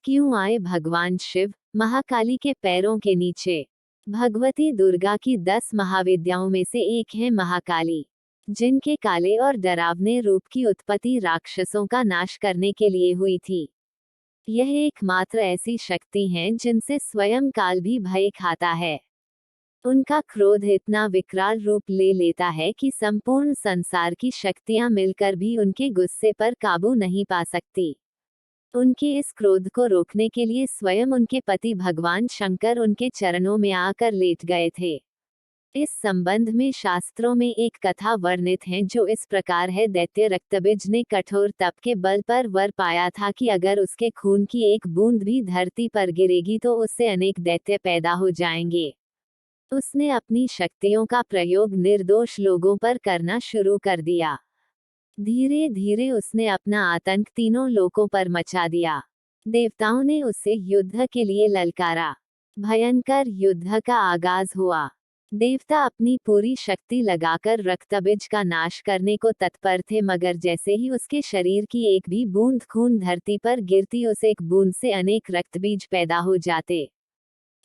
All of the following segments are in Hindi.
क्यों आए भगवान शिव महाकाली के पैरों के नीचे। भगवती दुर्गा की 10 महाविद्याओं में से एक है महाकाली, जिनके काले और डरावने रूप की उत्पत्ति राक्षसों का नाश करने के लिए हुई थी। यह एकमात्र ऐसी शक्ति हैं जिनसे स्वयं काल भी भय खाता है। उनका क्रोध इतना विकराल रूप ले लेता है कि संपूर्ण संसार की शक्तियां मिलकर भी उनके गुस्से पर काबू नहीं पा सकती। उनके इस क्रोध को रोकने के लिए स्वयं उनके पति भगवान शंकर उनके चरणों में आकर लेट गए थे। इस संबंध में शास्त्रों में एक कथा वर्णित है जो इस प्रकार है। दैत्य रक्तबीज ने कठोर तप के बल पर वर पाया था कि अगर उसके खून की एक बूंद भी धरती पर गिरेगी तो उससे अनेक दैत्य पैदा हो जाएंगे। उसने अपनी शक्तियों का प्रयोग निर्दोष लोगों पर करना शुरू कर दिया। धीरे धीरे उसने अपना आतंक तीनों लोकों पर मचा दिया। देवताओं ने उसे युद्ध के लिए ललकारा। भयंकर युद्ध का आगाज हुआ। देवता अपनी पूरी शक्ति लगाकर रक्तबीज का नाश करने को तत्पर थे, मगर जैसे ही उसके शरीर की एक भी बूंद खून धरती पर गिरती उस एक बूंद से अनेक रक्तबीज पैदा हो जाते।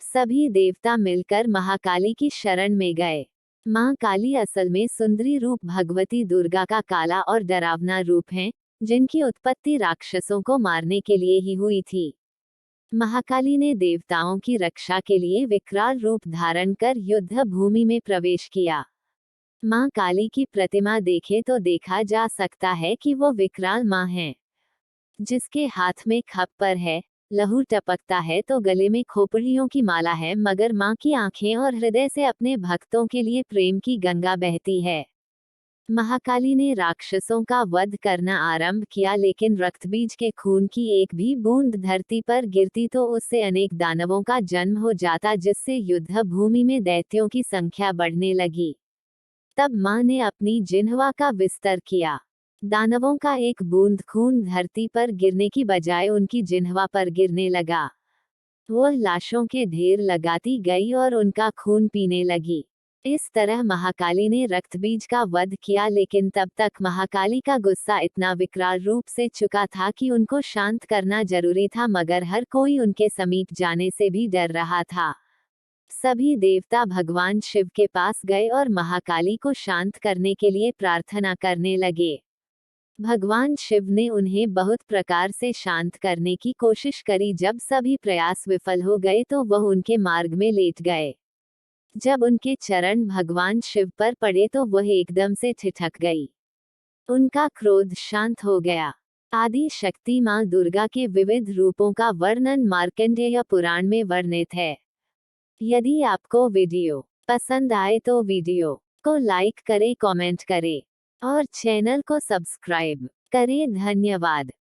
सभी देवता मिलकर महाकाली की शरण में गए। मां काली असल में सुंदरी रूप भगवती दुर्गा का काला और डरावना रूप है, जिनकी उत्पत्ति राक्षसों को मारने के लिए ही हुई थी। महाकाली ने देवताओं की रक्षा के लिए विकराल रूप धारण कर युद्ध भूमि में प्रवेश किया। मां काली की प्रतिमा देखे तो देखा जा सकता है कि वो विकराल मां है, जिसके हाथ में खप्पर है, लहू टपकता है तो गले में खोपड़ियों की माला है, मगर मां की आंखें और हृदय से अपने भक्तों के लिए प्रेम की गंगा बहती है। महाकाली ने राक्षसों का वध करना आरंभ किया, लेकिन रक्तबीज के खून की एक भी बूंद धरती पर गिरती तो उससे अनेक दानवों का जन्म हो जाता, जिससे युद्ध भूमि में दैत्यों की संख्या बढ़ने लगी। तब मां ने अपनी जिह्वा का विस्तार किया। दानवों का एक बूंद खून धरती पर गिरने की बजाय उनकी जिह्वा पर गिरने लगा। वह लाशों के ढेर लगाती गई और उनका खून पीने लगी। इस तरह महाकाली ने रक्तबीज का वध किया, लेकिन तब तक महाकाली का गुस्सा इतना विकराल रूप से चुका था कि उनको शांत करना जरूरी था, मगर हर कोई उनके समीप जाने से भी डर रहा था। सभी देवता भगवान शिव के पास गए और महाकाली को शांत करने के लिए प्रार्थना करने लगे। भगवान शिव ने उन्हें बहुत प्रकार से शांत करने की कोशिश करी। जब सभी प्रयास विफल हो गए तो वह उनके मार्ग में लेट गए। जब उनके चरण भगवान शिव पर पड़े तो वह एकदम से ठिठक गई। उनका क्रोध शांत हो गया। आदि शक्ति मां दुर्गा के विविध रूपों का वर्णन मार्कंडेय पुराण में वर्णित है। यदि आपको वीडियो पसंद आए तो वीडियो को लाइक करें, कमेंट करें और चैनल को सब्सक्राइब करें। धन्यवाद।